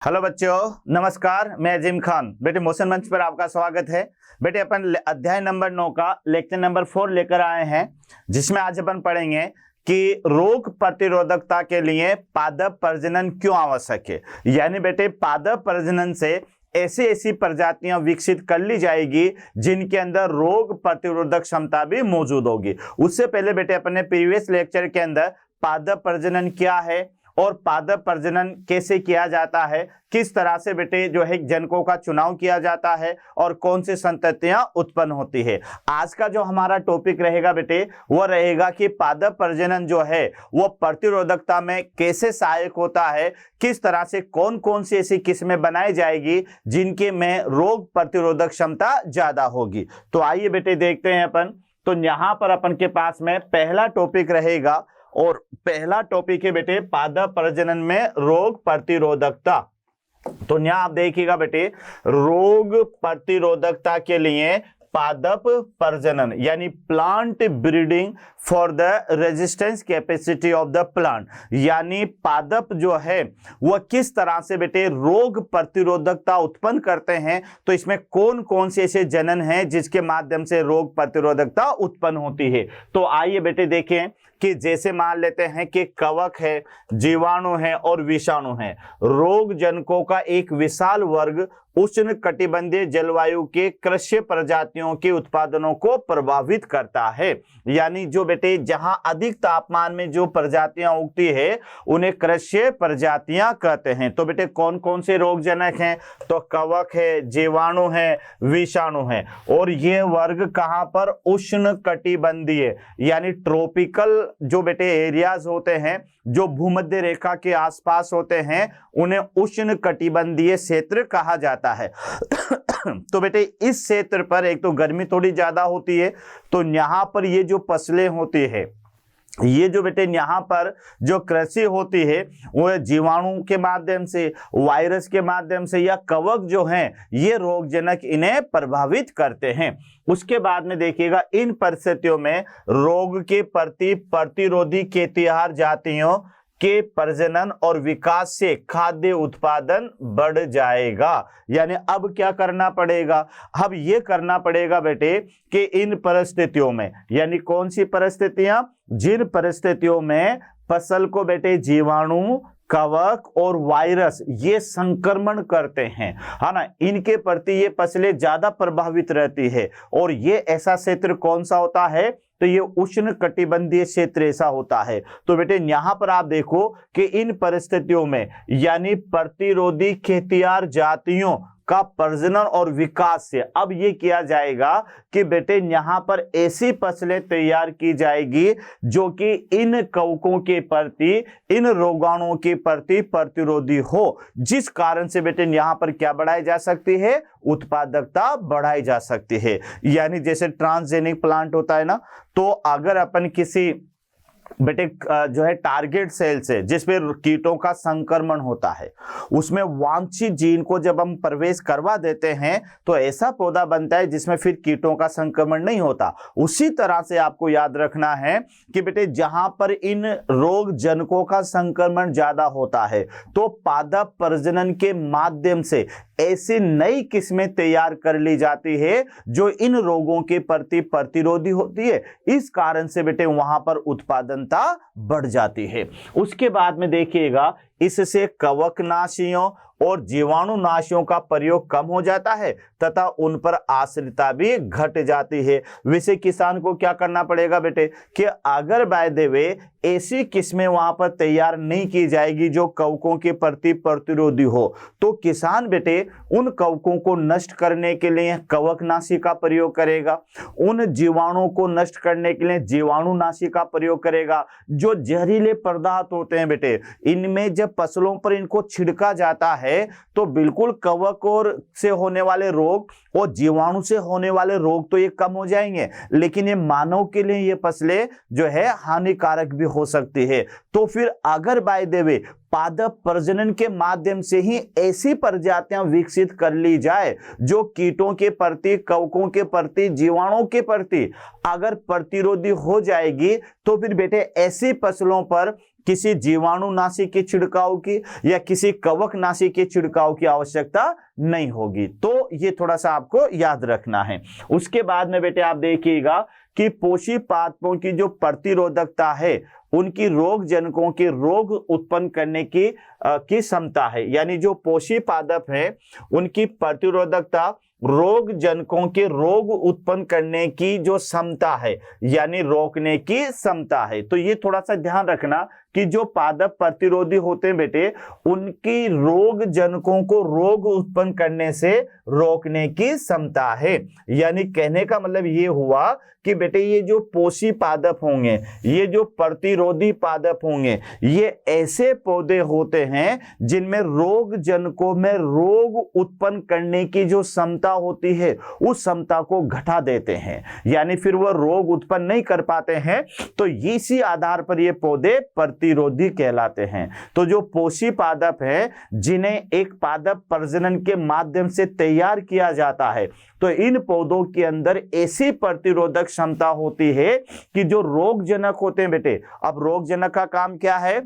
Hello बच्चों, नमस्कार। मैं अजीम खान। बेटे मोशन मंच पर आपका स्वागत है। बेटे अपन अध्याय नंबर 9 का लेक्चर नंबर 4 लेकर आए हैं, जिसमें आज अपन पढ़ेंगे कि रोग प्रतिरोधकता के लिए पादप प्रजनन क्यों आवश्यक है। यानी बेटे पादप प्रजनन से ऐसी ऐसी प्रजातियां विकसित कर ली जाएगी जिनके अंदर रोग प्रतिरोधक क्षमता भी मौजूद होगी। उससे पहले बेटे अपन ने प्रीवियस लेक्चर के अंदर पादप प्रजनन क्या है और पादप प्रजनन कैसे किया जाता है, किस तरह से बेटे जो है जनकों का चुनाव किया जाता है और कौन सी संततियां उत्पन्न होती है। आज का जो हमारा टॉपिक रहेगा बेटे वो रहेगा कि पादप प्रजनन जो है वो प्रतिरोधकता में कैसे सहायक होता है, किस तरह से कौन कौन सी ऐसी किस्में बनाई जाएगी जिनके में रोग प्रतिरोधक क्षमता ज्यादा होगी। तो आइए बेटे देखते हैं अपन। तो यहां पर अपन के पास में पहला टॉपिक रहेगा और पहला टॉपिक है बेटे पादप प्रजनन में रोग प्रतिरोधकता। तो यहां आप देखिएगा बेटे, रोग प्रतिरोधकता के लिए पादप प्रजनन यानी plant breeding for the resistance capacity of the plant, यानी पादप जो है वह किस तरह से बेटे रोग प्रतिरोधकता उत्पन्न करते हैं। तो इसमें कौन कौन से ऐसे जनन हैं जिसके माध्यम से रोग प्रतिरोधकता उत्पन्न होती है। तो आइए बेटे देखें कि जैसे मान लेते हैं कि कवक है, जीवाणु है और विषाणु है। रोग जनकों का एक विशाल वर्ग उष्ण कटिबंधीय जलवायु के कृषि प्रजातियों के उत्पादनों को प्रभावित करता है। यानी जो बेटे जहां अधिक तापमान में जो प्रजातियां उगती है उन्हें कृषि प्रजातियां कहते हैं। तो बेटे कौन कौन से रोगजनक हैं? तो कवक है, जीवाणु है, विषाणु है। और ये वर्ग कहां पर? उष्ण कटिबंधीय यानी ट्रॉपिकल जो बेटे एरियाज होते हैं जो भूमध्य रेखा के आसपास होते हैं उन्हें उष्ण कटिबंधीय क्षेत्र कहा जाता है। तो बेटे इस क्षेत्र पर एक तो गर्मी थोड़ी ज्यादा होती है, तो यहां पर ये जो फसलें होती है, ये जो बेटे यहाँ पर जो कृषि होती है वो जीवाणु के माध्यम से, वायरस के माध्यम से या कवक जो हैं ये रोगजनक इन्हें प्रभावित करते हैं। उसके बाद में देखिएगा इन परिस्थितियों में रोग के प्रति प्रतिरोधी खेतिहर जातियों के प्रजनन और विकास से खाद्य उत्पादन बढ़ जाएगा। यानी अब क्या करना पड़ेगा? अब ये करना पड़ेगा बेटे कि इन परिस्थितियों में, यानी कौन सी परिस्थितियां? जिन परिस्थितियों में फसल को बेटे जीवाणु, कवक और वायरस ये संक्रमण करते हैं, है ना, इनके प्रति ये फसलें ज्यादा प्रभावित रहती है। और ये ऐसा क्षेत्र कौन सा होता है? तो ये उष्ण कटिबंधीय क्षेत्र ऐसा होता है। तो बेटे यहां पर आप देखो कि इन परिस्थितियों में यानी प्रतिरोधी खेतिहर जातियों का प्रजनन और विकास से अब ये किया जाएगा कि बेटे यहां पर ऐसी फसलें तैयार की जाएगी जो कि इन कवकों के प्रति, इन रोगाणुओं के प्रति प्रतिरोधी हो, जिस कारण से बेटे यहां पर क्या बढ़ाई जा सकती है? उत्पादकता बढ़ाई जा सकती है। यानी जैसे ट्रांसजेनिक प्लांट होता है ना, तो अगर अपन किसी बेटे जो है टारगेट सेल से जिसपे कीटों का संक्रमण होता है उसमें वांछित जीन को जब हम प्रवेश करवा देते हैं तो ऐसा पौधा बनता है जिसमें फिर कीटों का संक्रमण नहीं होता। उसी तरह से आपको याद रखना है कि बेटे जहां पर इन रोग जनकों का संक्रमण ज्यादा होता है तो पादप प्रजनन के माध्यम से ऐसी नई किस्में तैयार कर ली जाती है जो इन रोगों के प्रति प्रतिरोधी होती है। इस कारण से बेटे वहां पर उत्पादनता बढ़ जाती है। उसके बाद में देखिएगा इससे कवकनाशियों और जीवाणुनाशियों का प्रयोग कम हो जाता है तथा उन पर आश्रितता भी घट जाती है। वैसे किसान को क्या करना पड़ेगा बेटे कि अगर बाय द वे ऐसी किस्में वहां पर तैयार नहीं की जाएगी जो कवकों के प्रति प्रतिरोधी हो, तो किसान बेटे उन कवकों को नष्ट करने के लिए कवकनाशी का प्रयोग करेगा, उन जीवाणुओं को नष्ट करने के लिए जीवाणुनाशी का प्रयोग करेगा। जो जहरीले पदार्थ होते हैं बेटे इनमें जब फसलों पर इनको छिड़का जाता है तो बिल्कुल कवक और से होने वाले रोग और जीवाणु से होने वाले रोग तो ये कम हो जाएंगे, लेकिन ये मानव के लिए ये फसलें जो है हानिकारक भी हो सकती है। तो फिर अगर बाय द वे पादप प्रजनन के माध्यम से ही ऐसी प्रजातियां विकसित कर ली जाए जो कीटों के प्रति, कवकों के प्रति, जीवाणुओं के प्रति अगर प्रतिरोधी हो जाएगी तो फिर बेटे ऐसी फसलों पर किसी जीवाणुनाशी के छिड़काव की या किसी कवकनाशी के छिड़काव की आवश्यकता नहीं होगी। तो ये थोड़ा सा आपको याद रखना है। उसके बाद में बेटे आप देखिएगा कि पोषी पादपों की जो प्रतिरोधकता है, उनकी रोग जनकों के रोग उत्पन्न करने की क्षमता है, यानी जो पोषी पादप है उनकी प्रतिरोधकता रोग जनकों के रोग उत्पन्न करने की जो क्षमता है, यानी रोकने की क्षमता है। तो ये थोड़ा सा ध्यान रखना कि जो पादप प्रतिरोधी होते हैं बेटे, उनकी रोग जनकों को रोग उत्पन्न करने से रोकने की क्षमता है। यानी कहने का मतलब ये हुआ कि बेटे ये जो पोषी पादप होंगे, ये जो प्रतिरोधी पादप होंगे, ये ऐसे पौधे होते हैं जिनमें रोग जनकों में रोग उत्पन्न करने की जो क्षमता होती है, उस क्षमता को घटा देते हैं, यानी फिर वह रोग उत्पन्न नहीं कर पाते हैं। तो इसी आधार पर ये पौधे प्रतिरोधी कहलाते हैं। तो जो पोषी पादप है, जिन्हें एक पादप प्रजनन के माध्यम से तैयार किया जाता है, तो इन पौधों के अंदर ऐसी प्रतिरोधक क्षमता होती है कि जो रोगजनक होते हैं बेटे, अब रोगजनक का काम क्या है?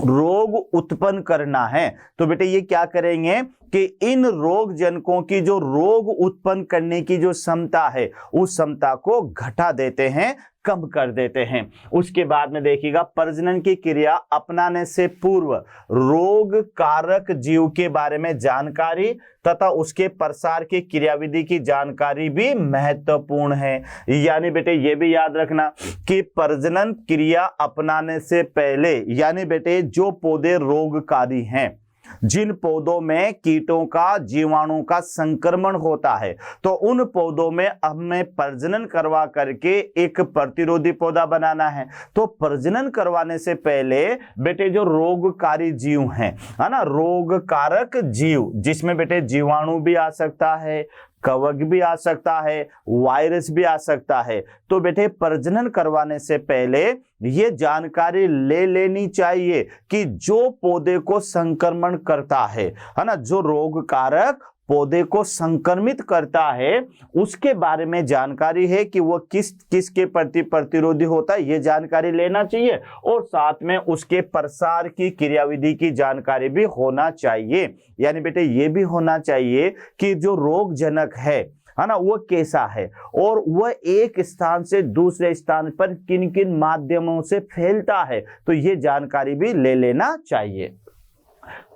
रोग उत्पन्न करना है। तो बेटे ये क्या करेंगे कि इन रोग जनकों की जो रोग उत्पन्न करने की जो क्षमता है, उस क्षमता को घटा देते हैं, कम कर देते हैं। उसके बाद में देखिएगा, प्रजनन की क्रिया अपनाने से पूर्व रोग कारक जीव के बारे में जानकारी तथा उसके प्रसार की क्रियाविधि की जानकारी भी महत्वपूर्ण है। यानी बेटे ये भी याद रखना कि प्रजनन क्रिया अपनाने से पहले, यानी बेटे जो पौधे रोगकारी हैं, जिन पौधों में कीटों का, जीवाणु का संक्रमण होता है, तो उन पौधों में हमें प्रजनन करवा करके एक प्रतिरोधी पौधा बनाना है। तो प्रजनन करवाने से पहले बेटे जो रोगकारी जीव हैं, है ना, रोगकारक जीव, जिसमें बेटे जीवाणु भी आ सकता है, कवक भी आ सकता है, वायरस भी आ सकता है। तो बेटे प्रजनन करवाने से पहले ये जानकारी ले लेनी चाहिए कि जो पौधे को संक्रमण करता है ना, जो रोग कारक पौधे को संक्रमित करता है, उसके बारे में जानकारी है कि वो किस के प्रति प्रतिरोधी होता है, ये जानकारी लेना चाहिए। और साथ में उसके प्रसार की क्रियाविधि की जानकारी भी होना चाहिए। यानी बेटे ये भी होना चाहिए कि जो रोगजनक है ना, वो कैसा है और वह एक स्थान से दूसरे स्थान पर किन किन माध्यमों से फैलता है, तो ये जानकारी भी ले लेना चाहिए।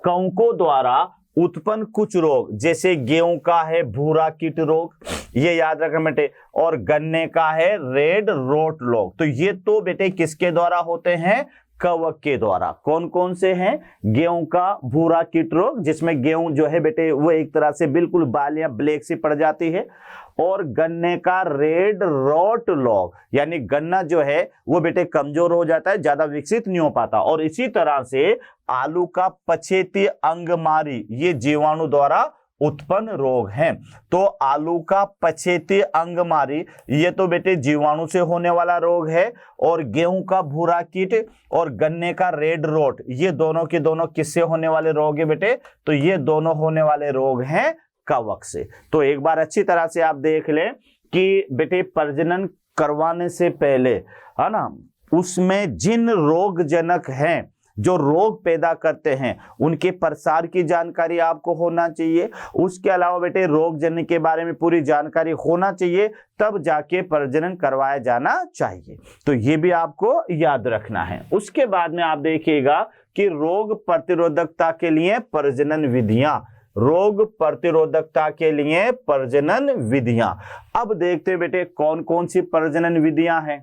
कवकों द्वारा उत्पन्न कुछ रोग, जैसे गेहूं का है भूरा कीट रोग, ये याद रखना बेटे, और गन्ने का है रेड रोट रोग। तो ये तो बेटे किसके द्वारा होते हैं? कवक के द्वारा। कौन कौन से हैं? गेहूं का भूरा कीट रोग, जिसमें गेहूं जो है बेटे वो एक तरह से बिल्कुल बालियां ब्लैक सी पड़ जाती है, और गन्ने का रेड रोट रोग, यानी गन्ना जो है वो बेटे कमजोर हो जाता है, ज्यादा विकसित नहीं हो पाता। और इसी तरह से आलू का पछेती अंगमारी, ये जीवाणु द्वारा उत्पन्न रोग हैं। तो आलू का पछेती अंगमारी, ये तो बेटे जीवाणु से होने वाला रोग है, और गेहूं का भूरा कीट और गन्ने का रेड रोट, ये दोनों के दोनों किससे होने वाले रोग है बेटे? तो ये दोनों होने वाले रोग हैं कवक से। तो एक बार अच्छी तरह से आप देख लें कि बेटे प्रजनन करवाने से पहले, है ना, उसमें जिन रोगजनक हैं, जो रोग पैदा करते हैं, उनके प्रसार की जानकारी आपको होना चाहिए। उसके अलावा बेटे रोगजन्य के बारे में पूरी जानकारी होना चाहिए, तब जाके प्रजनन करवाया जाना चाहिए। तो ये भी आपको याद रखना है। उसके बाद में आप देखिएगा कि रोग प्रतिरोधकता के लिए प्रजनन विधियां, रोग प्रतिरोधकता के लिए प्रजनन विधियां। अब देखते हैं बेटे कौन कौन सी प्रजनन विधियां हैं।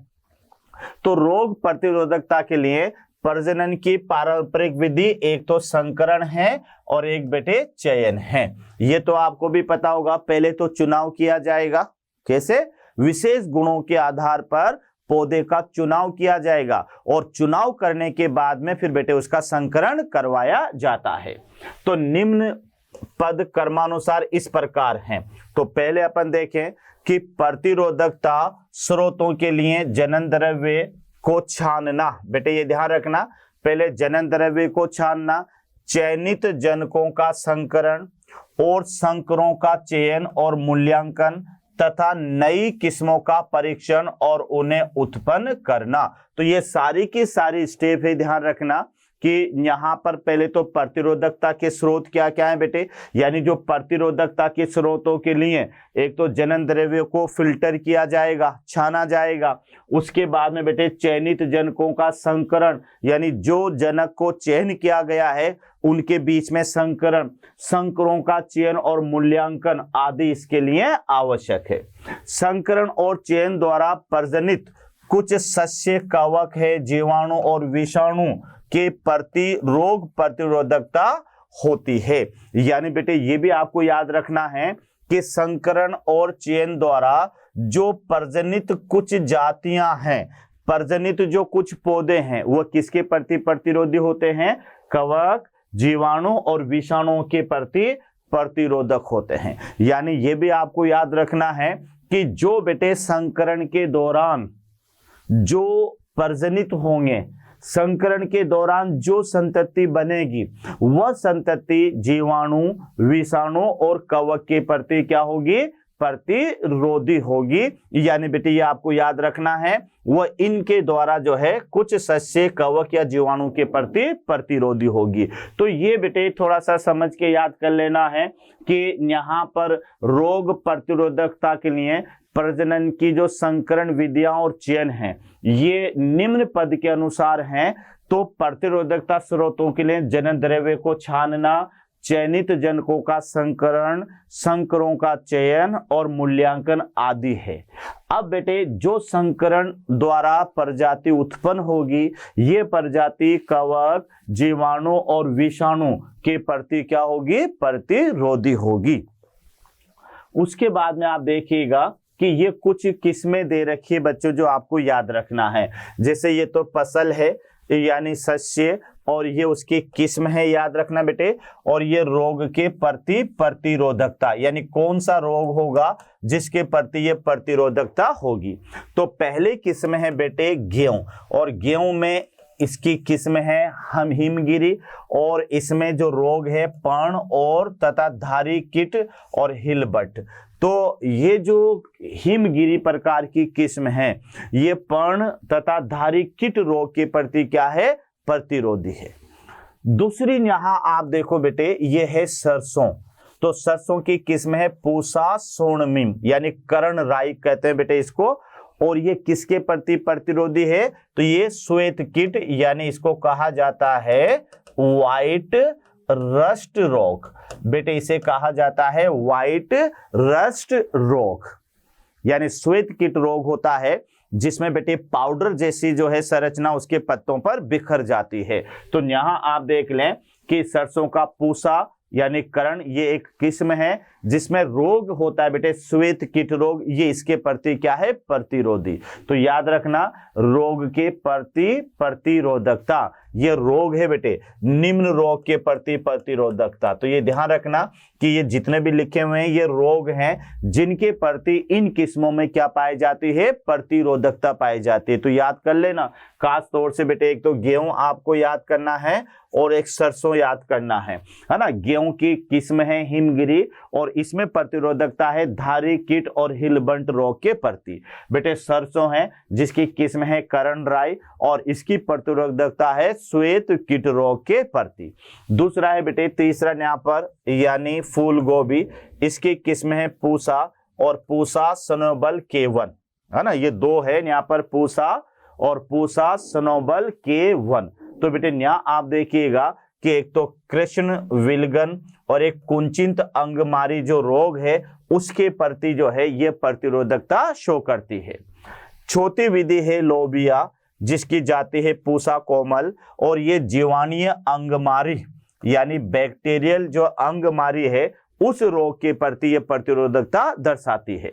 तो रोग प्रतिरोधकता के लिए प्रजनन की पारंपरिक विधि एक तो संकरण है और एक बेटे चयन है। ये तो आपको भी पता होगा। पहले तो चुनाव किया जाएगा, कैसे? विशेष गुणों के आधार पर पौधे का चुनाव किया जाएगा, और चुनाव करने के बाद में फिर बेटे उसका संकरण करवाया जाता है। तो निम्न पद क्रमानुसार इस प्रकार हैं। तो पहले अपन देखें कि प्रतिरोधकता स्रोतों के लिए जनन द्रव्य को छानना, बेटे ये ध्यान रखना, पहले जनन द्रव्य को छानना, चयनित जनकों का संकरण और संकरों का चयन और मूल्यांकन, तथा नई किस्मों का परीक्षण और उन्हें उत्पन्न करना। तो ये सारी की सारी स्टेप है, ध्यान रखना कि यहाँ पर पहले तो प्रतिरोधकता के स्रोत क्या क्या है बेटे, यानी जो प्रतिरोधकता के स्रोतों के लिए एक तो जनन द्रव्य को फिल्टर किया जाएगा, छाना जाएगा। उसके बाद में बेटे चयनित जनकों का संकरण, यानी जो जनक को चयन किया गया है उनके बीच में संकरण, संकरों का चयन और मूल्यांकन आदि इसके लिए आवश्यक है। संकरण और चयन द्वारा प्रजनित कुछ सस्य कवक है, जीवाणु और विषाणु के प्रति रोग प्रतिरोधकता होती है। यानी बेटे ये भी आपको याद रखना है कि संकरण और चयन द्वारा जो प्रजनित कुछ जातियां हैं, प्रजनित जो कुछ पौधे हैं, वह किसके प्रति प्रतिरोधी होते हैं? कवक, जीवाणु और विषाणुओं के प्रति प्रतिरोधक होते हैं। यानी ये भी आपको याद रखना है कि जो बेटे संकरण के दौरान जो प्रजनित होंगे, संकरण के दौरान जो संतति बनेगी, वह संतति जीवाणु, विषाणु और कवक के प्रति क्या होगी? प्रतिरोधी होगी। यानी बेटे ये आपको याद रखना है, वह इनके द्वारा जो है कुछ सस्य, कवक या जीवाणु के प्रति प्रतिरोधी होगी। तो ये बेटे थोड़ा सा समझ के याद कर लेना है कि यहाँ पर रोग प्रतिरोधकता के लिए प्रजनन की जो संकरण विधियां और चयन है ये निम्न पद के अनुसार हैं। तो प्रतिरोधकता स्रोतों के लिए जनन द्रव्य को छानना, चयनित जनकों का संकरण, संकरों का चयन और मूल्यांकन आदि है। अब बेटे जो संकरण द्वारा प्रजाति उत्पन्न होगी, ये प्रजाति कवक, जीवाणु और विषाणु के प्रति क्या होगी? प्रतिरोधी होगी। उसके बाद में आप देखिएगा कि ये कुछ किस्में दे रखी है बच्चों जो आपको याद रखना है। जैसे ये तो फसल है यानी सस्य, और ये उसकी किस्म है, याद रखना बेटे। और ये रोग के प्रति प्रतिरोधकता, यानी कौन सा रोग होगा जिसके प्रति ये प्रतिरोधकता होगी। तो पहले किस्म है बेटे गेहूं, और गेहूं में इसकी किस्म है हिमगिरी, और इसमें जो रोग है पर्ण और तथा धारी कीट और हिलबट। तो ये जो हिमगिरी प्रकार की किस्म है ये पर्ण तथा धारी कीट रोग के प्रति क्या है? प्रतिरोधी है। दूसरी यहां आप देखो बेटे ये है सरसों। तो सरसों की किस्म है पूसा सोनमिम, यानी कर्ण राई कहते हैं बेटे इसको। और ये किसके प्रति प्रतिरोधी है? तो ये श्वेत कीट, यानी इसको कहा जाता है व्हाइट रस्ट रोग। बेटे इसे कहा जाता है व्हाइट रस्ट रोग, यानी श्वेत कीट रोग होता है जिसमें बेटे पाउडर जैसी जो है संरचना उसके पत्तों पर बिखर जाती है। तो यहां आप देख लें कि सरसों का पूसा यानी करण ये एक किस्म है जिसमें रोग होता है बेटे श्वेत कीट रोग। ये इसके प्रति क्या है? प्रतिरोधी। तो याद रखना रोग के प्रति प्रतिरोधकता, ये रोग है बेटे निम्न रोग के प्रति प्रतिरोधकता। तो ये ध्यान रखना कि ये जितने भी लिखे हुए हैं ये रोग हैं जिनके प्रति इन किस्मों में क्या पाई जाती है? प्रतिरोधकता पाई जाती है। तो याद कर लेना खास तौर से बेटे, एक तो गेहूं आपको याद करना है और एक सरसों याद करना है ना। गेहूं की किस्म है हिमगिरी और इसमें प्रतिरोधकता है धारी कीट और हिलबंट रोग के प्रति। बेटे सरसों है जिसकी किस्म है करण राई और इसकी प्रतिरोधकता है श्वेत कीट रोग के प्रति। दूसरा है बेटे तीसरा यहाँ पर यानी फूल गोभी, इसकी किस्म है पूसा और पूसा स्नोबल K1, है ना। ये दो है यहाँ पर पूसा और पूसा स्नोबल K1। तो बेटे यहाँ आप देखिएगा कि एक तो कृष्ण विलगन और एक कुंचित अंगमारी जो रोग है उसके प्रति जो है ये प्रतिरोधकता शो करती है। चौथी विधि है लोबिया जिसकी जाति है पूसा कोमल और ये जीवाणुीय अंगमारी यानी बैक्टीरियल जो अंगमारी है उस रोग के प्रति ये प्रतिरोधकता दर्शाती है।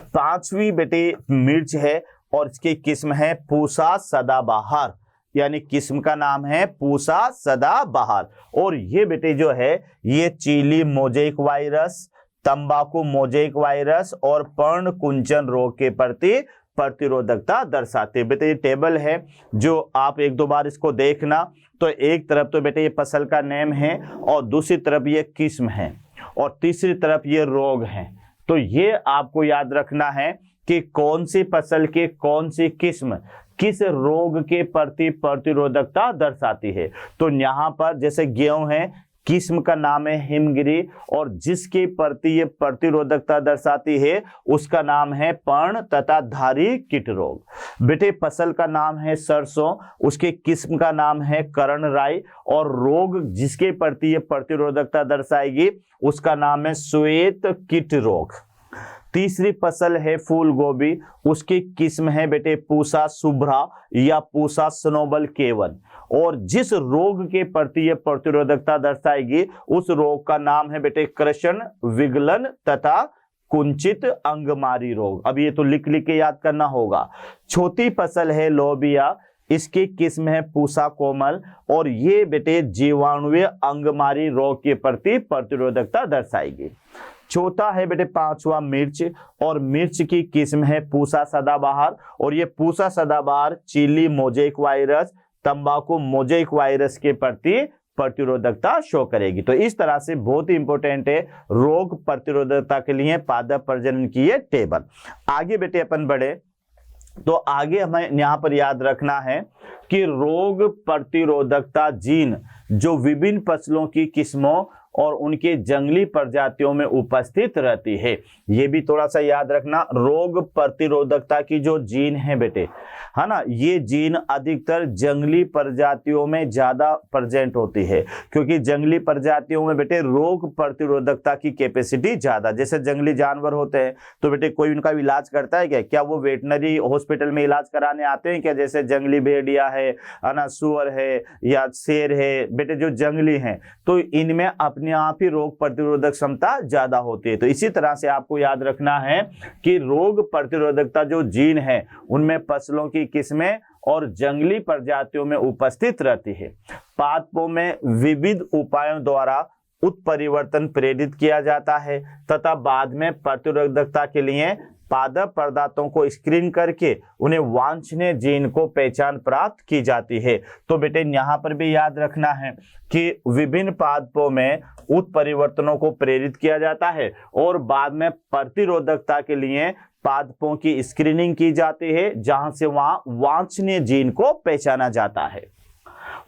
पांचवी बेटे मिर्च है और इसकी किस्म है पूसा सदाबहार, यानी किस्म का नाम है पूसा सदाबहार। और ये बेटे जो है ये चीली मोजेक वायरस, तंबाकू मोजेक वायरस और पर्ण कुंचन रोग के प्रति प्रतिरोधकता दर्शाते हैं। बेटे ये टेबल है जो आप एक दो बार इसको देखना। तो एक तरफ तो बेटे ये फसल का नेम है और दूसरी तरफ ये किस्म है और तीसरी तरफ ये रोग है। तो ये आपको याद रखना है कि कौन सी फसल के कौन सी किस्म किस रोग के प्रति प्रतिरोधकता दर्शाती है। तो यहाँ पर जैसे गेहूं है, किस्म का नाम है हिमगिरी, और जिसके प्रति ये प्रतिरोधकता दर्शाती है उसका नाम है पर्ण तथा धारी कीट रोग। बेटे फसल का नाम है सरसों, उसके किस्म का नाम है कर्ण राई, और रोग जिसके प्रति ये प्रतिरोधकता दर्शाएगी उसका नाम है श्वेत कीट रोग। तीसरी फसल है फूल गोभी, उसकी किस्म है बेटे पूसा शुभ्रा या पूसा स्नोबल केवन, और जिस रोग के प्रति यह प्रतिरोधकता दर्शाएगी उस रोग का नाम है बेटे कृष्ण विगलन तथा कुंचित अंगमारी रोग। अब ये तो लिख लिख के याद करना होगा। चौथी फसल है लोबिया, इसकी किस्म है पूसा कोमल, और ये बेटे जीवाणुवीय अंगमारी रोग के प्रति प्रतिरोधकता दर्शाएगी। चौथा है बेटे पांचवा मिर्च, और मिर्च की किस्म है पूसा सदाबहार, और ये पूसा सदाबहार चिली मोजेक वायरस, तंबाकू मोजेक वायरस के प्रति प्रतिरोधकता शो करेगी। तो इस तरह से बहुत ही इंपॉर्टेंट है रोग प्रतिरोधकता के लिए पादप प्रजनन की ये टेबल। आगे बेटे अपन बढ़े तो आगे हमें यहाँ पर याद रखना है कि रोग प्रतिरोधकता जीन जो विभिन्न फसलों की किस्मों और उनके जंगली प्रजातियों में उपस्थित रहती है, ये भी थोड़ा सा याद रखना। रोग प्रतिरोधकता की जो जीन है बेटे, है ना, ये जीन अधिकतर जंगली प्रजातियों में ज्यादा प्रेजेंट होती है, क्योंकि जंगली प्रजातियों में बेटे रोग प्रतिरोधकता की कैपेसिटी ज्यादा। जैसे जंगली जानवर होते हैं तो बेटे कोई उनका इलाज करता है क्या? क्या वो वेटनरी हॉस्पिटल में इलाज कराने आते हैं क्या? जैसे जंगली भेड़िया है ना, सुअर है या शेर है, बेटे जो जंगली हैं तो इनमें अपने आप ही रोग प्रतिरोधक क्षमता ज्यादा होती है। तो इसी तरह से आपको याद रखना है कि रोग प्रतिरोधकता जो जीन है उनमें फसलों की किस्में और जंगली प्रजातियों में उपस्थित रहती है। पादपों में विविध उपायों द्वारा उत्परिवर्तन प्रेरित किया जाता है तथा बाद में प्रतिरोधकता के लिए पादप पदार्थों को स्क्रीन करके उन्हें वांछनीय जीन को पहचान प्राप्त की जाती है। तो बेटे यहाँ पर भी याद रखना है कि विभिन्न पादपों में उत्परिवर्तनों को प्रेरित किया जाता है और बाद में प्रतिरोधकता के लिए पादपों की स्क्रीनिंग की जाती है, जहां से वहां वांछनीय जीन को पहचाना जाता है।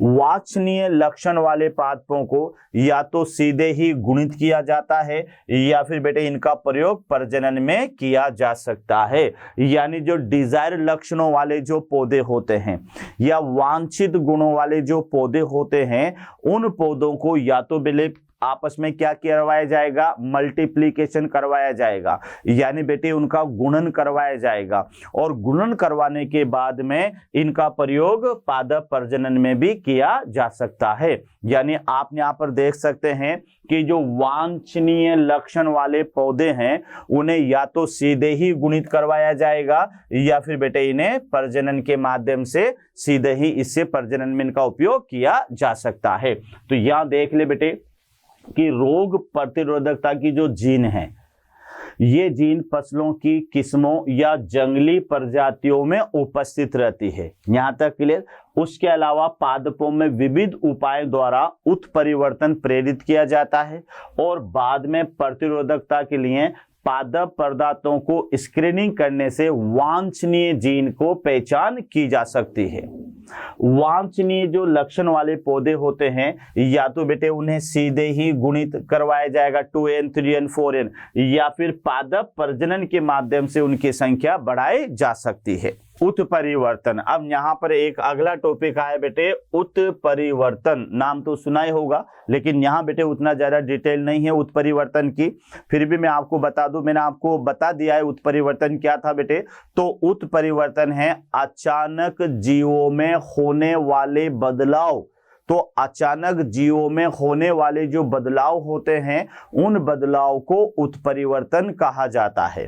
वांछनीय लक्षण वाले पादपों को या तो सीधे ही गुणित किया जाता है या फिर बेटे इनका प्रयोग प्रजनन में किया जा सकता है। यानी जो डिजायर लक्षणों वाले जो पौधे होते हैं या वांछित गुणों वाले जो पौधे होते हैं, उन पौधों को या तो बेटे आपस में क्या करवाया जाएगा? मल्टीप्लिकेशन करवाया जाएगा, यानी बेटे उनका गुणन करवाया जाएगा, और गुणन करवाने के बाद में इनका प्रयोग पादप प्रजनन में भी किया जा सकता है। यानी आप यहाँ पर देख सकते हैं कि जो वांछनीय लक्षण वाले पौधे हैं उन्हें या तो सीधे ही गुणित करवाया जाएगा या फिर बेटे इन्हें प्रजनन के माध्यम से सीधे ही इससे प्रजनन में इनका उपयोग किया जा सकता है। तो यहाँ देख ले बेटे कि रोग प्रतिरोधकता की जो जीन है, ये जीन फसलों की किस्मों या जंगली प्रजातियों में उपस्थित रहती है। यहां तक क्लियर? उसके अलावा पादपों में विविध उपायों द्वारा उत्परिवर्तन प्रेरित किया जाता है और बाद में प्रतिरोधकता के लिए पादप पदार्थों को स्क्रीनिंग करने से वांछनीय जीन को पहचान की जा सकती है। वांछनीय जो लक्षण वाले पौधे होते हैं या तो बेटे उन्हें सीधे ही गुणित करवाया जाएगा 2n, 3n, 4n, या फिर पादप प्रजनन के माध्यम से उनकी संख्या बढ़ाई जा सकती है। उत्परिवर्तन। अब यहाँ पर एक अगला टॉपिक आया बेटे उत्परिवर्तन। नाम तो सुना ही होगा, लेकिन यहाँ बेटे उतना ज्यादा डिटेल नहीं है उत्परिवर्तन की, फिर भी मैं आपको बता दूं। मैंने आपको बता दिया है उत्परिवर्तन क्या था बेटे। तो उत्परिवर्तन है अचानक जीवों में होने वाले बदलाव। तो अचानक जीवों में होने वाले जो बदलाव होते हैं उन बदलाव को उत्परिवर्तन कहा जाता है।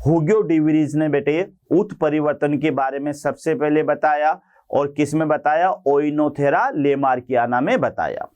हुगो डी व्रीज ने बेटे उत्परिवर्तन के बारे में सबसे पहले बताया और किस में बताया, ओइनोथेरा लेमार्कियाना में बताया।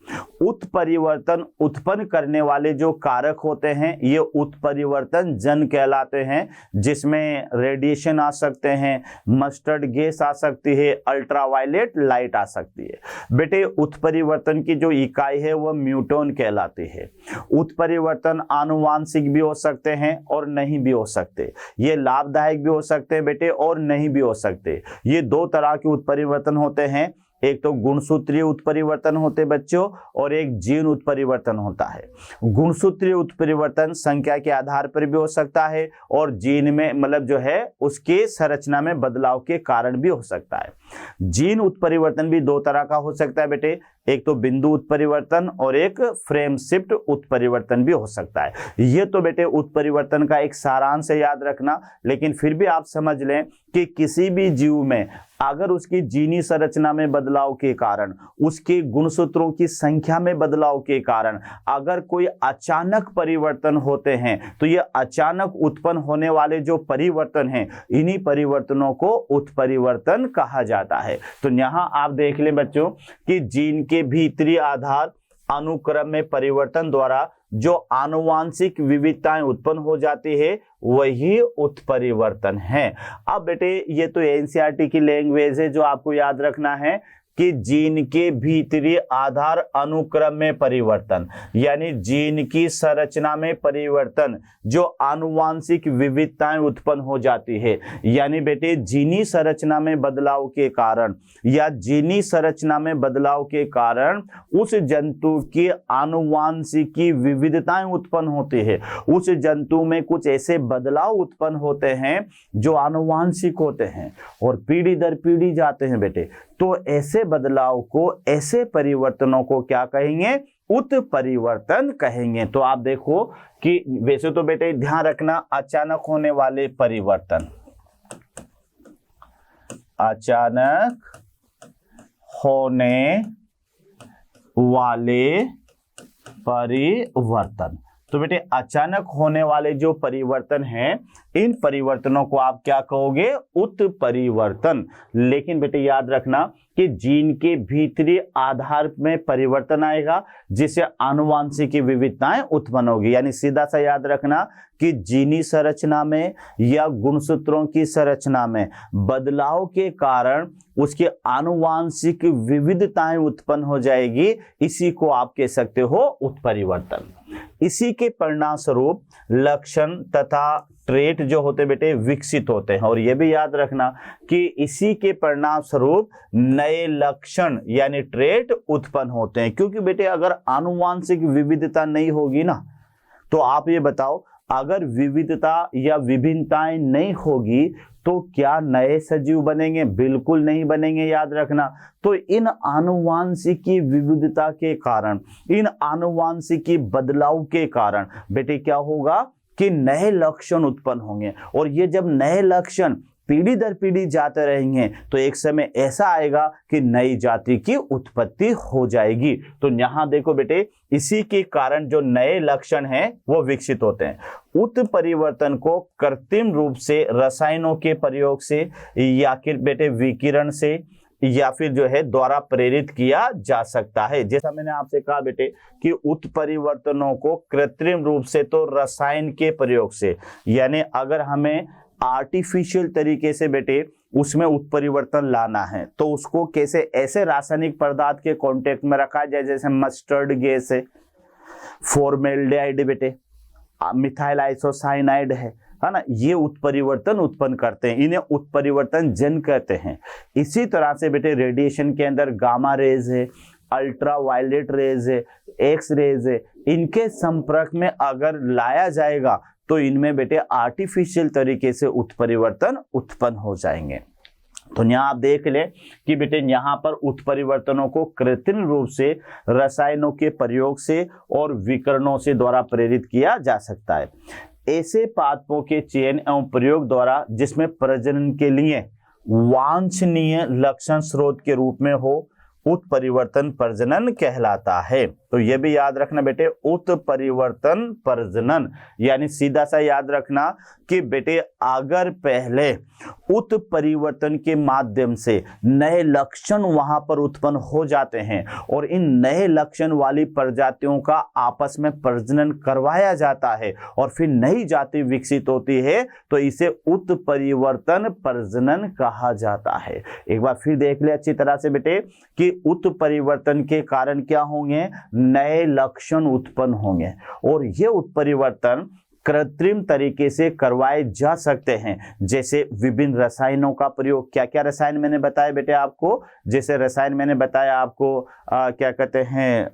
उत्परिवर्तन उत्पन्न करने वाले जो कारक होते हैं ये उत्परिवर्तन जन कहलाते हैं, जिसमें रेडिएशन आ सकते हैं, मस्टर्ड गैस आ सकती है, अल्ट्रावायलेट लाइट आ सकती है। बेटे उत्परिवर्तन की जो इकाई है वह न्यूटन कहलाती है। उत्परिवर्तन आनुवांशिक भी हो सकते हैं और नहीं भी हो सकते, ये लाभदायक भी हो सकते हैं बेटे और नहीं भी हो सकते। ये दो तरह के उत्परिवर्तन होते हैं, एक तो गुणसूत्रीय उत्परिवर्तन होते बच्चों और एक जीन उत्परिवर्तन होता है। गुणसूत्रीय उत्परिवर्तन संख्या के आधार पर भी हो सकता है और जीन में मतलब जो है उसके संरचना में बदलाव के कारण भी हो सकता है। जीन उत्परिवर्तन भी दो तरह का हो सकता है बेटे, एक तो बिंदु उत्परिवर्तन और एक फ्रेम शिफ्ट उत्परिवर्तन भी हो सकता है। ये तो बेटे उत्परिवर्तन का एक सारांश है, याद रखना, लेकिन फिर भी आप समझ लें कि किसी भी जीव में अगर उसकी जीनी संरचना में बदलाव के कारण, उसके गुणसूत्रों की संख्या में बदलाव के कारण अगर कोई अचानक परिवर्तन होते हैं तो ये अचानक उत्पन्न होने वाले जो परिवर्तन हैं, इन्हीं परिवर्तनों को उत्परिवर्तन कहा जाता है। तो यहां आप देख लें बच्चों कि जीन के भीतरी आधार अनुक्रम में परिवर्तन द्वारा जो आनुवांशिक विविधताएं उत्पन्न हो जाती है वही उत्परिवर्तन है। अब बेटे ये तो एनसीईआरटी की लैंग्वेज है जो आपको याद रखना है कि जीन के भीतरी आधार अनुक्रम में परिवर्तन, यानी जीन की संरचना में परिवर्तन जो आनुवांशिक विविधताएं उत्पन्न हो जाती है, यानी बेटे जीनी संरचना में बदलाव के कारण या जीनी संरचना में बदलाव के कारण उस जंतु की आनुवांशिक विविधताएं उत्पन्न होती है। उस जंतु में कुछ ऐसे बदलाव उत्पन्न होते हैं जो आनुवांशिक होते हैं और पीढ़ी दर पीढ़ी जाते हैं बेटे। तो ऐसे बदलाव को, ऐसे परिवर्तनों को क्या कहेंगे, उत्परिवर्तन कहेंगे। तो आप देखो कि वैसे तो बेटे ध्यान रखना अचानक होने वाले परिवर्तन, अचानक होने वाले परिवर्तन, तो बेटे अचानक होने वाले जो परिवर्तन हैं इन परिवर्तनों को आप क्या कहोगे, उत्परिवर्तन। लेकिन बेटे याद रखना कि जीन के भीतरी आधार में परिवर्तन आएगा जिससे आनुवांशिक विविधताएं उत्पन्न होगी, यानी सीधा सा याद रखना कि जीनी संरचना में या गुणसूत्रों की संरचना में बदलाव के कारण उसकी आनुवांशिक विविधताएं उत्पन्न हो जाएगी, इसी को आप कह सकते हो उत्परिवर्तन। इसी के परिणाम स्वरूप लक्षण तथा ट्रेट जो होते बेटे विकसित होते हैं, और यह भी याद रखना कि इसी के परिणाम स्वरूप नए लक्षण यानी ट्रेट उत्पन्न होते हैं। क्योंकि बेटे अगर आनुवांशिक विविधता नहीं होगी ना, तो आप ये बताओ अगर विविधता या विभिन्नताएं नहीं होगी तो क्या नए सजीव बनेंगे? बिल्कुल नहीं बनेंगे, याद रखना। तो इन आनुवांशिकी विविधता के कारण, इन आनुवांशिकी बदलाव के कारण बेटे क्या होगा कि नए लक्षण उत्पन्न होंगे, और ये जब नए लक्षण पीढ़ी दर पीढ़ी जाते रहेंगे तो एक समय ऐसा आएगा कि नई जाति की उत्पत्ति हो जाएगी। तो यहाँ देखो बेटे इसी के कारण जो नए लक्षण हैं वो विकसित होते हैं। उत्परिवर्तन को कृत्रिम रूप से रसायनों के प्रयोग से या फिर बेटे विकिरण से या फिर जो है द्वारा प्रेरित किया जा सकता है। जैसा मैंने आपसे कहा बेटे कि उत्परिवर्तनों को कृत्रिम रूप से तो रसायन के प्रयोग से, यानी अगर हमें आर्टिफिशियल तरीके से बेटे उसमें उत्परिवर्तन लाना है तो उसको कैसे, ऐसे रासायनिक पदार्थ के कांटेक्ट में रखा जाए जैसे मस्टर्ड गैस है, फॉर्मेल्डिहाइड बेटे, मिथाइल आइसोसाइनाइड है ना, ये उत्परिवर्तन उत्पन्न करते हैं, इन्हें उत्परिवर्तन जन कहते हैं। इसी तरह से बेटे रेडिएशन के अंदर गामा रेज है, अल्ट्रावायलेट रेज है, एक्स रेज है, इनके संपर्क में अगर लाया जाएगा तो इनमें बेटे आर्टिफिशियल तरीके से उत्परिवर्तन उत्पन्न हो जाएंगे। तो यहाँ आप देख लें कि बेटे यहाँ पर उत्परिवर्तनों को कृत्रिम रूप से रसायनों के प्रयोग से और विकिरणों से द्वारा प्रेरित किया जा सकता है। ऐसे पादपों के चयन एवं प्रयोग द्वारा जिसमें प्रजनन के लिए वांछनीय लक्षण स्रोत के रूप में हो, उत्परिवर्तन प्रजनन कहलाता है। तो ये भी याद रखना बेटे, उत्परिवर्तन प्रजनन। यानी सीधा सा याद रखना कि बेटे अगर पहले उत्परिवर्तन के माध्यम से नए लक्षण वहां पर उत्पन्न हो जाते हैं और इन नए लक्षण वाली प्रजातियों का आपस में प्रजनन करवाया जाता है और फिर नई जाति विकसित होती है, तो इसे उत्परिवर्तन प्रजनन कहा जाता है। एक बार फिर देख ले अच्छी तरह से बेटे कि उत्परिवर्तन के कारण क्या होंगे, नए लक्षण उत्पन्न होंगे और ये उत्परिवर्तन कृत्रिम तरीके से करवाए जा सकते हैं, जैसे विभिन्न रसायनों का प्रयोग। क्या क्या रसायन मैंने बताया बेटे आपको, जैसे रसायन मैंने बताया आपको क्या कहते हैं,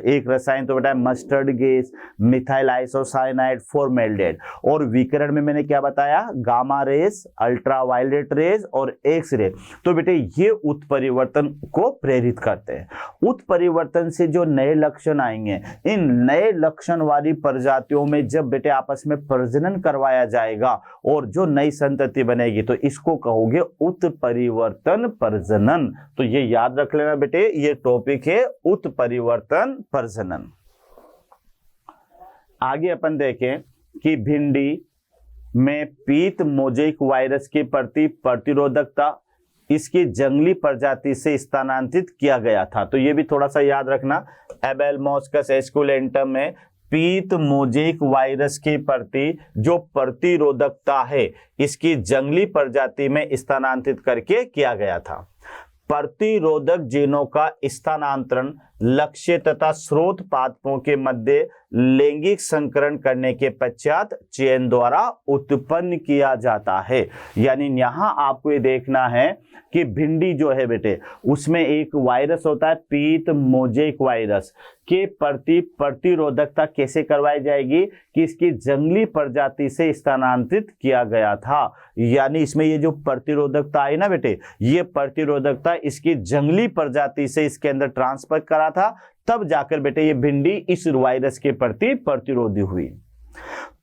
एक रसायन तो बताया मस्टर्ड गैस, मिथाइल आइसोसाइनाइड, फॉर्मेल्डेहाइड, और विकिरण में मैंने क्या बताया, गामा रेस, अल्ट्रावायलेट रेस और एक्स रे। तो बेटे ये उत्परिवर्तन को प्रेरित करते हैं। उत्परिवर्तन से जो नए लक्षण आएंगे, इन नए लक्षण वाली प्रजातियों में जब बेटे आपस में प्रजनन करवाया जाएगा और जो नई संतति बनेगी, तो इसको कहोगे उत्परिवर्तन प्रजनन। तो ये याद रख लेना बेटे, ये टॉपिक है उत्परिवर्तन प्रजनन। आगे अपन देखें कि भिंडी में पीत मोजेक वायरस के प्रति प्रतिरोधकता इसकी जंगली प्रजाति से स्थानांतरित किया गया था। तो ये भी थोड़ा सा याद रखना, एबेलमोस्कस एस्कुलेंटम में पीत मोजेक वायरस के प्रति जो प्रतिरोधकता है इसकी जंगली प्रजाति में स्थानांतरित करके किया गया था। प्रतिरोधक जीनों का स्थानांतरण लक्ष्य तथा स्रोत पादपों के मध्य लैंगिक संकरण करने के पश्चात चयन द्वारा उत्पन्न किया जाता है। यानी यहां आपको ये देखना है कि भिंडी जो है बेटे, उसमें एक वायरस होता है पीत मोजेक वायरस के प्रति प्रतिरोधकता कैसे करवाई जाएगी कि इसकी जंगली प्रजाति से स्थानांतरित किया गया था। यानी इसमें ये जो प्रतिरोधकता आई ना बेटे, ये प्रतिरोधकता इसकी जंगली प्रजाति से इसके अंदर ट्रांसफर करा था, तब जाकर बेटे ये भिंडी इस वायरस के प्रति प्रतिरोधी हुई।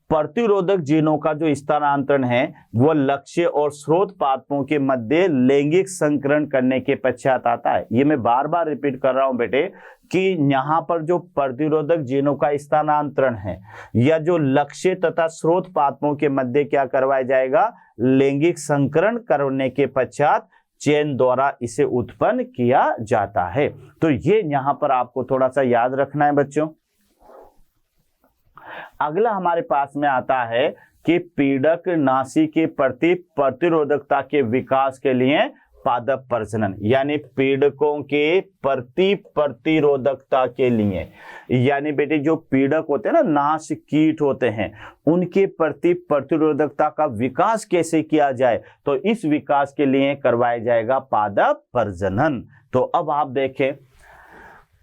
प्रतिरोधक जीनों का जो स्थानांतरण है वह लक्ष्य और स्रोत पादपों के मध्य लैंगिक संकरण करने के पश्चात आता है। ये मैं बार बार रिपीट कर रहा हूं बेटे कि यहाँ पर जो प्रतिरोधक जीनों का स्थानांतरण है या जो लक्ष्य तथा स्रोत पादपों के मध्य क्या करवाया जाएगा, लैंगिक संकरण करने के पश्चात चयन द्वारा इसे उत्पन्न किया जाता है। तो ये यहां पर आपको थोड़ा सा याद रखना है बच्चों। अगला हमारे पास में आता है कि पीड़क नासी के प्रति प्रतिरोधकता के विकास के लिए पादप प्रजनन, यानी पीड़कों के प्रति प्रतिरोधकता के लिए, यानी बेटे जो पीड़क होते हैं ना, नाश कीट होते हैं, उनके प्रति प्रतिरोधकता का विकास कैसे किया जाए, तो इस विकास के लिए करवाया जाएगा पादप प्रजनन। तो अब आप देखें,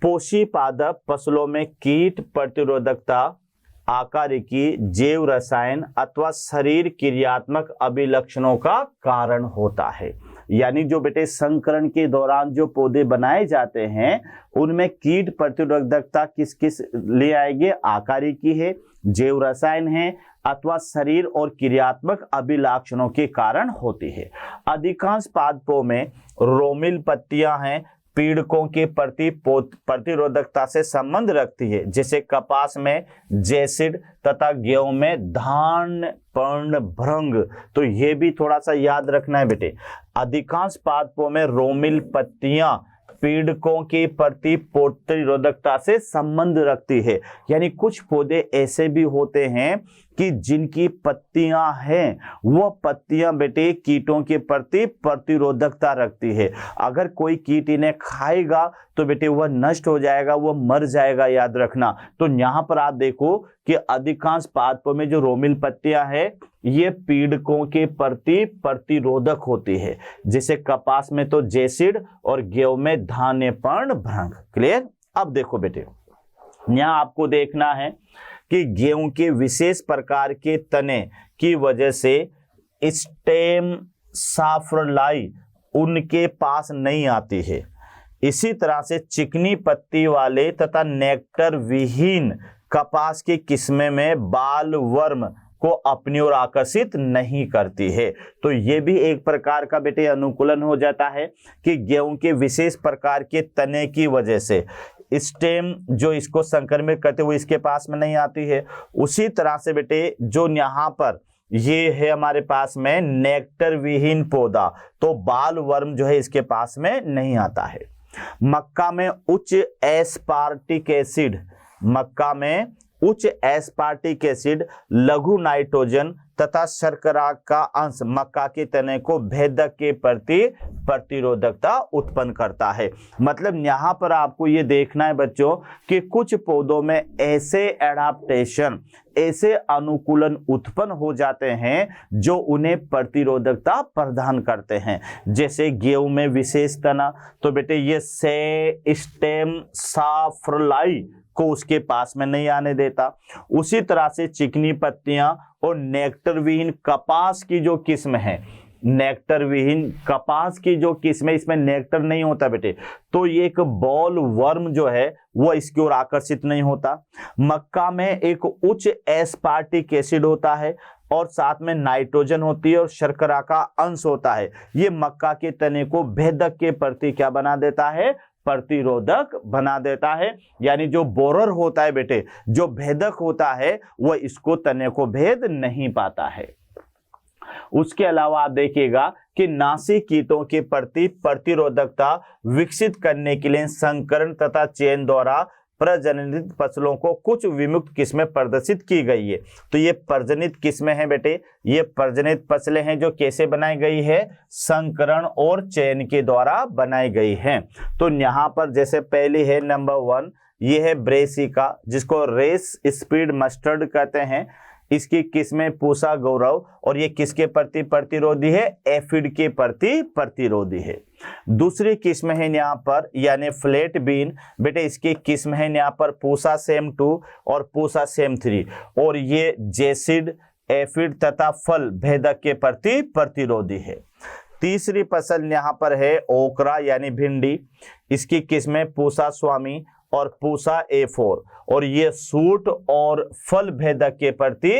पोषी पादप फसलों में कीट प्रतिरोधकता आकारिकी, जैव रसायन अथवा शरीर क्रियात्मक अभिलक्षणों का कारण होता है। यानी जो बेटे संकरण के दौरान जो पौधे बनाए जाते हैं उनमें कीट प्रतिरोधकता किस किस ले आएंगे, आकारिकी है, जैव रसायन है अथवा शरीर और क्रियात्मक अभिलक्षणों के कारण होती है। अधिकांश पादपों में रोमिल पत्तियां हैं, पीड़कों के प्रति प्रतिरोधकता से संबंध रखती है, जैसे कपास में जैसिड तथा गेहूं में धान पर्ण भृंग। तो ये भी थोड़ा सा याद रखना है बेटे, अधिकांश पादपों में रोमिल पत्तियां पीड़कों के प्रति प्रतिरोधकता से संबंध रखती है। यानी कुछ पौधे ऐसे भी होते हैं कि जिनकी पत्तियां हैं वह पत्तियां बेटे कीटों के प्रति प्रतिरोधकता रखती है। अगर कोई कीट इन्हें खाएगा तो बेटे वह नष्ट हो जाएगा, वह मर जाएगा, याद रखना। तो यहाँ पर आप देखो कि अधिकांश पादपों में जो रोमिल पत्तियां हैं ये पीड़कों के प्रति प्रतिरोधक होती है, जैसे कपास में तो जैसिड और गेहूं में धान्य पर्ण भृंग। क्लियर। अब देखो बेटे, यहाँ आपको देखना है कि गेहूं के विशेष प्रकार के तने की वजह से स्टेम साफ्रलाई उनके पास नहीं आती है। इसी तरह से चिकनी पत्ती वाले तथा नेक्टर विहीन कपास की किस्में में बाल वर्म को अपनी ओर आकर्षित नहीं करती है। तो ये भी एक प्रकार का बेटे अनुकूलन हो जाता है कि गेहूं के विशेष प्रकार के तने की वजह से स्टेम जो इसको संक्रमित करते हुए इसके पास में नहीं आती है। उसी तरह से बेटे जो यहाँ पर ये है हमारे पास में नेक्टर विहीन पौधा, तो बाल वर्म जो है इसके पास में नहीं आता है। मक्का में उच्च एस्पार्टिक एसिड, मक्का में उच्च एस्पार्टिक एसिड, लघु नाइट्रोजन तथा शर्करा का अंश मक्का के तने को भेदक के प्रति प्रतिरोधकता उत्पन्न करता है। मतलब यहाँ पर आपको ये देखना है बच्चों कि कुछ पौधों में ऐसे एडाप्टेशन, ऐसे अनुकूलन उत्पन्न हो जाते हैं जो उन्हें प्रतिरोधकता प्रदान करते हैं। जैसे गेहूं में विशेष तना, तो बेटे ये से स्टेम साफ्रलाई को उसके पास में नहीं आने देता। उसी तरह से चिकनी पत्तियां और नेक्टर विहीन कपास की जो किस्म है, नेक्टर विहीन कपास की जो किस्म है इसमें नेक्टर नहीं होता बेटे, तो ये एक बॉल वर्म जो है वो इसकी ओर आकर्षित नहीं होता। मक्का में एक उच्च एस्पार्टिक एसिड होता है और साथ में नाइट्रोजन होती है और शर्करा का अंश होता है। ये मक्का के तने को भेदक के प्रति क्या बना देता है, प्रतिरोधक बना देता है। यानी जो बोरर होता है बेटे, जो भेदक होता है, वह इसको तने को भेद नहीं पाता है। उसके अलावा आप देखिएगा कि नासी कीटों के प्रति प्रतिरोधकता विकसित करने के लिए संकरण तथा चयन द्वारा प्रजनित फसलों को कुछ विमुक्त किस्में प्रदर्शित की गई है। तो ये प्रजनित किस्में हैं बेटे, ये प्रजनित फसलें हैं जो कैसे बनाई गई है, संकरण और चयन के द्वारा बनाई गई हैं। तो यहाँ पर जैसे पहली है नंबर 1, ये है ब्रेसिका जिसको रेस स्पीड मस्टर्ड कहते हैं। इसकी किस्में पूसा गौरव और ये किसके प्रति प्रतिरोधी है, एफिड के प्रति प्रतिरोधी है। दूसरी किस्म है यहाँ पर यानी फ्लैट बीन, बेटे इसकी किस्म है यहाँ पर पूसा सेम 2 और पूसा सेम 3 और ये जेसिड, एफिड तथा फल भेदक के प्रति प्रतिरोधी है। तीसरी फसल यहाँ पर है ओकरा यानी भिंडी, इसकी किस्में पूसा स्वामी और पूसा A4 और ये सूट और फल भेदक के प्रति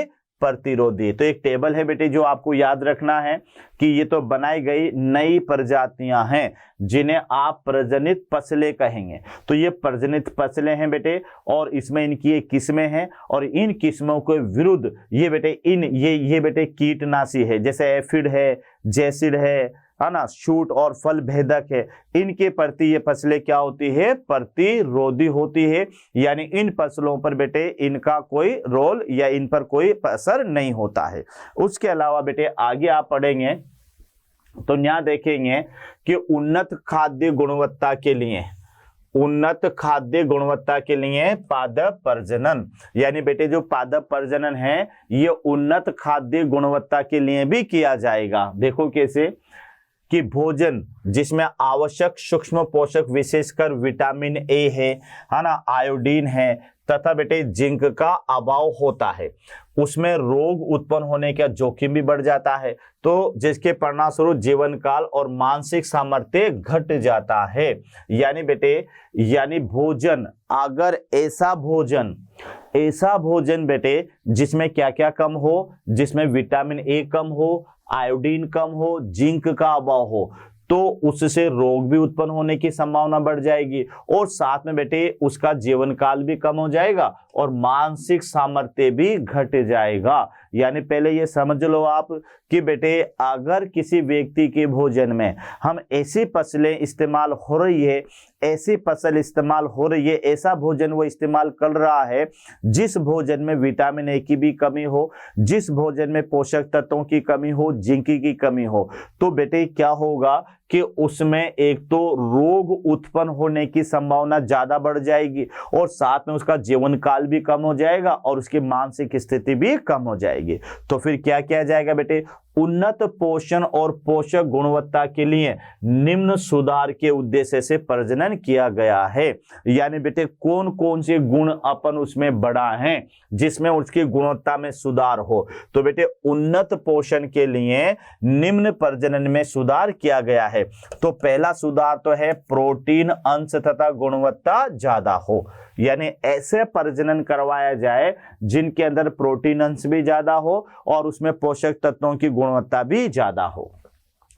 प्रतिरोधी। तो एक टेबल है बेटे जो आपको याद रखना है कि ये तो बनाई गई नई प्रजातियां हैं जिन्हें आप प्रजनित फसलें कहेंगे। तो ये प्रजनित फसलें हैं बेटे और इसमें इनकी ये किस्में हैं और इन किस्मों के विरुद्ध ये बेटे ये बेटे कीटनाशी है, जैसे एफिड है, जेसिड है ना, शूट और फल भेदक है। इनके प्रति ये फसलें क्या होती है, प्रतिरोधी होती है। यानी इन फसलों पर बेटे इनका कोई रोल या इन पर कोई असर नहीं होता है। उसके अलावा बेटे आगे आप पढ़ेंगे तो यहाँ देखेंगे कि उन्नत खाद्य गुणवत्ता के लिए, उन्नत खाद्य गुणवत्ता के लिए पादप प्रजनन, यानी बेटे जो पादप प्रजनन है ये उन्नत खाद्य गुणवत्ता के लिए भी किया जाएगा। देखो कैसे कि भोजन जिसमें आवश्यक सूक्ष्म पोषक विशेषकर विटामिन ए है ना, आयोडीन है तथा बेटे जिंक का अभाव होता है, उसमें रोग उत्पन्न होने का जोखिम भी बढ़ जाता है। तो जिसके परिणामस्वरूप जीवन काल और मानसिक सामर्थ्य घट जाता है। यानी बेटे यानी भोजन, अगर ऐसा भोजन बेटे जिसमें क्या क्या कम हो, जिसमें विटामिन ए कम हो, आयोडीन कम हो, जिंक का अभाव हो, तो उससे रोग भी उत्पन्न होने की संभावना बढ़ जाएगी और साथ में बेटे उसका जीवन काल भी कम हो जाएगा और मानसिक सामर्थ्य भी घट जाएगा। यानी पहले ये समझ लो आप कि बेटे अगर किसी व्यक्ति के भोजन में हम ऐसी फसलें इस्तेमाल हो रही है, ऐसी फसल इस्तेमाल हो रही है, ऐसा भोजन वो इस्तेमाल कर रहा है जिस भोजन में विटामिन ए की भी कमी हो, जिस भोजन में पोषक तत्वों की कमी हो, जिंक की कमी हो, तो बेटे क्या होगा कि उसमें एक तो रोग उत्पन्न होने की संभावना ज्यादा बढ़ जाएगी और साथ में उसका जीवन काल भी कम हो जाएगा और उसकी मानसिक स्थिति भी कम हो जाएगी। तो फिर क्या किया जाएगा बेटे, उन्नत पोषण और पोषक गुणवत्ता के लिए निम्न सुधार के उद्देश्य से प्रजनन किया गया है। यानी बेटे कौन कौन से गुण अपन उसमें बढ़ा है जिसमें उसकी गुणवत्ता में सुधार हो, तो बेटे उन्नत पोषण के लिए निम्न प्रजनन में सुधार किया गया है। तो पहला सुधार तो है प्रोटीन अंश तथा गुणवत्ता ज्यादा हो, यानी ऐसे प्रजनन करवाया जाए जिनके अंदर प्रोटीन अंश भी ज्यादा हो और उसमें पोषक तत्वों की गुणवत्ता भी ज्यादा हो।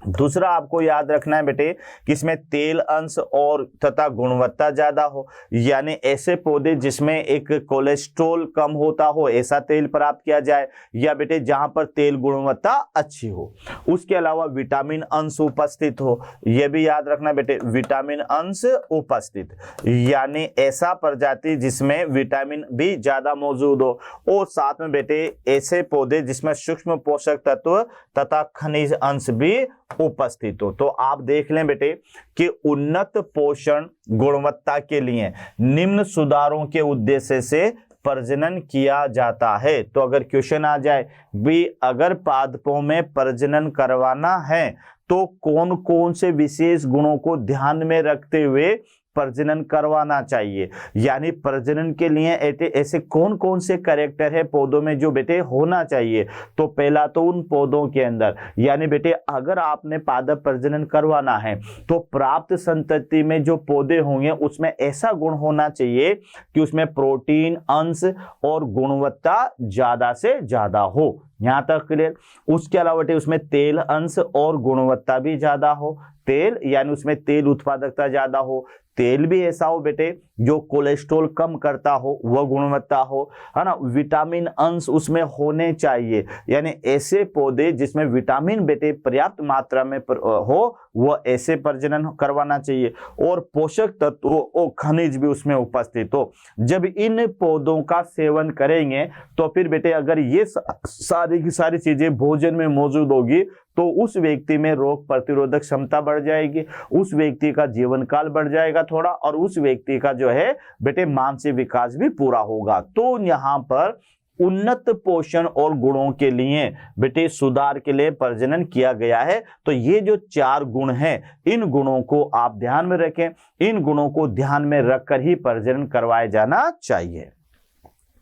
दूसरा आपको याद रखना है बेटे कि इसमें तेल अंश और तथा गुणवत्ता ज्यादा हो, यानी ऐसे पौधे जिसमें एक कोलेस्ट्रॉल कम होता हो ऐसा तेल प्राप्त किया जाए, या बेटे जहां पर तेल गुणवत्ता अच्छी हो। उसके अलावा विटामिन अंश उपस्थित हो, यह भी याद रखना बेटे, विटामिन अंश उपस्थित, यानी ऐसा प्रजाति जिसमें विटामिन भी ज्यादा मौजूद हो। और साथ में बेटे ऐसे पौधे जिसमें सूक्ष्म पोषक तत्व तथा खनिज अंश भी उपस्थित हो। तो आप देख लें बेटे कि उन्नत पोषण गुणवत्ता के लिए निम्न सुधारों के उद्देश्य से प्रजनन किया जाता है। तो अगर क्वेश्चन आ जाए भी अगर पादपों में प्रजनन करवाना है तो कौन कौन से विशेष गुणों को ध्यान में रखते हुए प्रजनन करवाना चाहिए, यानी प्रजनन के लिए ऐसे कौन कौन से कैरेक्टर है पौधों में जो बेटे होना चाहिए। तो पहला तो उन पौधों के अंदर, यानी बेटे अगर आपने पादप प्रजनन करवाना है तो प्राप्त संतति में जो पौधे होंगे उसमें ऐसा गुण होना चाहिए कि उसमें प्रोटीन अंश और गुणवत्ता ज्यादा से ज्यादा हो। यहां तक क्लियर। उसके अलावा बेटे उसमें तेल अंश और गुणवत्ता भी ज्यादा हो, तेल यानी उसमें तेल उत्पादकता ज्यादा हो, तेल भी ऐसा हो बेटे जो कोलेस्ट्रॉल कम करता हो, वह गुणवत्ता हो, है ना। विटामिन अंश उसमें होने चाहिए, यानी ऐसे पौधे जिसमें विटामिन बेटे पर्याप्त मात्रा में हो वह ऐसे प्रजनन करवाना चाहिए। और पोषक तत्व और खनिज भी उसमें उपस्थित हो। जब इन पौधों का सेवन करेंगे तो फिर बेटे अगर ये सारी की सारी चीजें भोजन में मौजूद होगी तो उस व्यक्ति में रोग प्रतिरोधक क्षमता बढ़ जाएगी, उस व्यक्ति का जीवन काल बढ़ जाएगा थोड़ा, और उस व्यक्ति का जो है बेटे मानसिक विकास भी पूरा होगा। तो यहाँ पर उन्नत पोषण और गुणों के लिए बेटे सुधार के लिए प्रजनन किया गया है। तो ये जो 4 गुण हैं इन गुणों को आप ध्यान में रखें, इन गुणों को ध्यान में रखकर ही प्रजनन करवाया जाना चाहिए।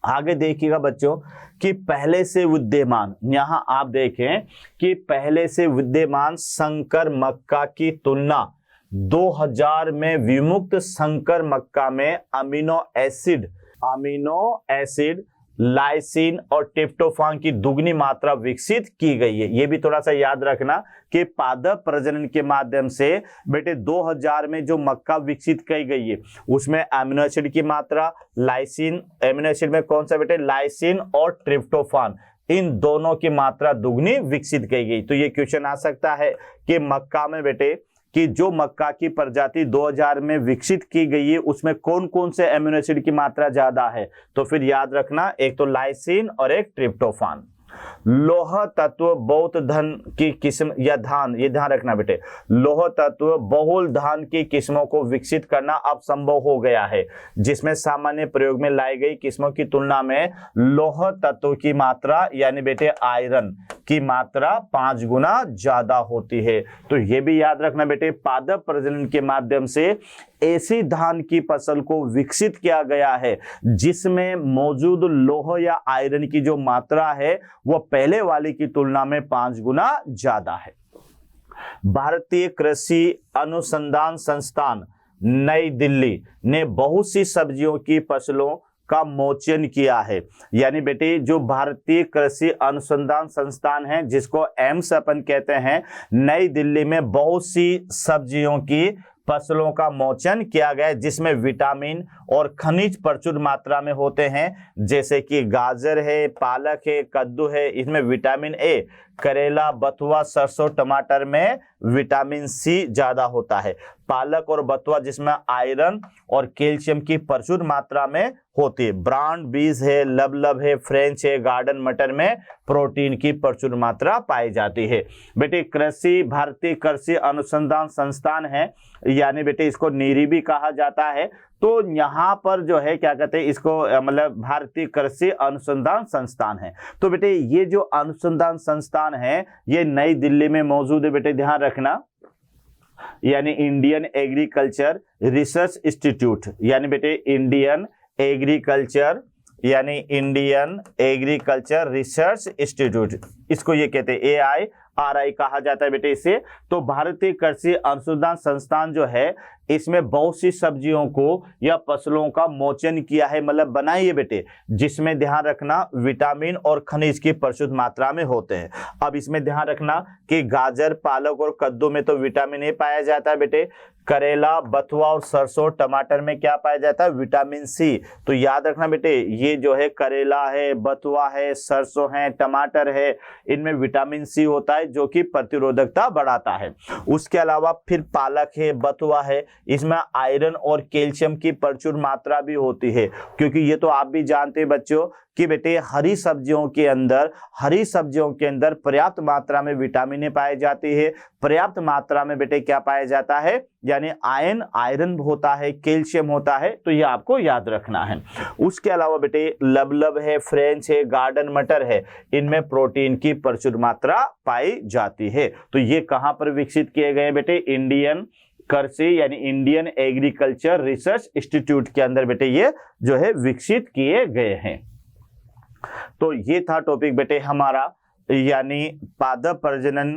आगे देखिएगा बच्चों कि पहले से विद्यमान, यहां आप देखें कि पहले से विद्यमान संकर मक्का की तुलना 2000 में विमुक्त संकर मक्का में अमीनो एसिड लाइसिन और ट्रिप्टोफान की दुगनी मात्रा विकसित की गई है। यह भी थोड़ा सा याद रखना कि पादप प्रजनन के माध्यम से बेटे 2000 में जो मक्का विकसित की गई है उसमें अमीनो एसिड की मात्रा, लाइसिन, अमीनो एसिड में कौन सा बेटे लाइसिन और ट्रिप्टोफान, इन दोनों की मात्रा दुगनी विकसित की गई। तो ये क्वेश्चन आ सकता है कि मक्का में बेटे कि जो मक्का की प्रजाति 2000 में विकसित की गई है उसमें कौन कौन से अमीनो एसिड की मात्रा ज्यादा है। तो फिर याद रखना एक तो लाइसिन और एक ट्रिप्टोफान। लोह तत्व बहुत धन की किस्म या धान, ये ध्यान रखना बेटे, लोह तत्व बहुल धान की किस्मों को विकसित करना अब संभव हो गया है, जिसमें सामान्य प्रयोग में लाई गई किस्मों की तुलना में लोह तत्व की मात्रा यानी बेटे आयरन की मात्रा 5 गुना ज्यादा होती है। तो ये भी याद रखना बेटे, पादप प्रजनन के माध्यम से ऐसी धान की फसल को विकसित किया गया है जिसमें मौजूद लोह या आयरन की जो मात्रा है वह पहले वाली की तुलना में 5 गुना ज्यादा है। भारतीय कृषि अनुसंधान संस्थान नई दिल्ली ने बहुत सी सब्जियों की फसलों का मोचन किया है, यानी बेटे जो भारतीय कृषि अनुसंधान संस्थान है जिसको एम्स अपन कहते हैं, नई दिल्ली में बहुत सी सब्जियों की फसलों का मोचन किया गया जिसमें विटामिन और खनिज प्रचुर मात्रा में होते हैं, जैसे कि गाजर है, पालक है, कद्दू है, इसमें विटामिन ए, करेला, बथुआ, सरसों, टमाटर में विटामिन सी ज्यादा होता है, पालक और बथुआ जिसमें आयरन और कैल्शियम की प्रचुर मात्रा में होती है, ब्रांड बीज है, लबलब है, फ्रेंच है, गार्डन मटर में प्रोटीन की प्रचुर मात्रा पाई जाती है। बेटे कृषि भारतीय कृषि अनुसंधान संस्थान है, यानी बेटे इसको नीरी भी कहा जाता है। तो यहाँ पर जो है क्या कहते हैं इसको, मतलब भारतीय कृषि अनुसंधान संस्थान है। तो बेटे ये जो अनुसंधान संस्थान है ये नई दिल्ली में मौजूद है, बेटे ध्यान रखना, यानी इंडियन एग्रीकल्चर रिसर्च इंस्टीट्यूट, यानी बेटे इंडियन एग्रीकल्चर यानी इंडियन एग्रीकल्चर रिसर्च इंस्टीट्यूट, इसको ये कहते हैं RI कहा जाता है बेटे इसे। तो भारतीय कृषि अनुसंधान संस्थान जो है इसमें बहुत सी सब्जियों को या फसलों का मोचन किया है, मतलब बनाई है बेटे, जिसमें ध्यान रखना विटामिन और खनिज की प्रचुर मात्रा में होते हैं। अब इसमें ध्यान रखना कि गाजर, पालक और कद्दू में तो विटामिन ए पाया जाता है बेटे, करेला, बथुआ और सरसों टमाटर में क्या पाया जाता है, विटामिन सी। तो याद रखना बेटे ये जो है करेला है, बथुआ है, सरसों है, टमाटर है, इनमें विटामिन सी होता है जो कि प्रतिरोधकता बढ़ाता है। उसके अलावा फिर पालक है, बथुआ है, इसमें आयरन और कैल्शियम की प्रचुर मात्रा भी होती है, क्योंकि ये तो आप भी जानते हैं बच्चों कि बेटे हरी सब्जियों के अंदर पर्याप्त मात्रा में विटामिन ए पाई जाती है, पर्याप्त मात्रा में बेटे क्या पाया जाता है, यानी आयरन होता है, कैल्शियम होता है। तो ये आपको याद रखना है। उसके अलावा बेटे लबलब है, फ्रेंच है, गार्डन मटर है, इनमें प्रोटीन की प्रचुर मात्रा पाई जाती है। तो ये कहां पर विकसित किए गए बेटे, इंडियन कृषि यानी इंडियन एग्रीकल्चर रिसर्च इंस्टीट्यूट के अंदर बेटे ये जो है विकसित किए गए हैं। तो ये था टॉपिक बेटे हमारा, यानी पादप प्रजनन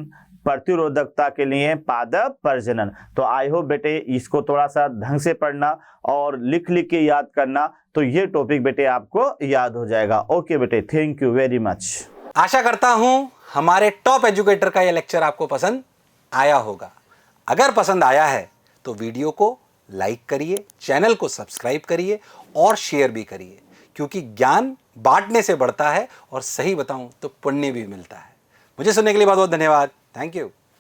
प्रतिरोधकता के लिए पादप प्रजनन। तो आई होप बेटे इसको थोड़ा सा ढंग से पढ़ना और लिख के याद करना, तो ये टॉपिक बेटे आपको याद हो जाएगा। ओके बेटे, थैंक यू वेरी मच। आशा करता हूं हमारे टॉप एजुकेटर का यह लेक्चर आपको पसंद आया होगा। अगर पसंद आया है तो वीडियो को लाइक करिए, चैनल को सब्सक्राइब करिए और शेयर भी करिए, क्योंकि ज्ञान बांटने से बढ़ता है और सही बताऊं तो पुण्य भी मिलता है। मुझे सुनने के लिए बहुत बहुत धन्यवाद। Thank you.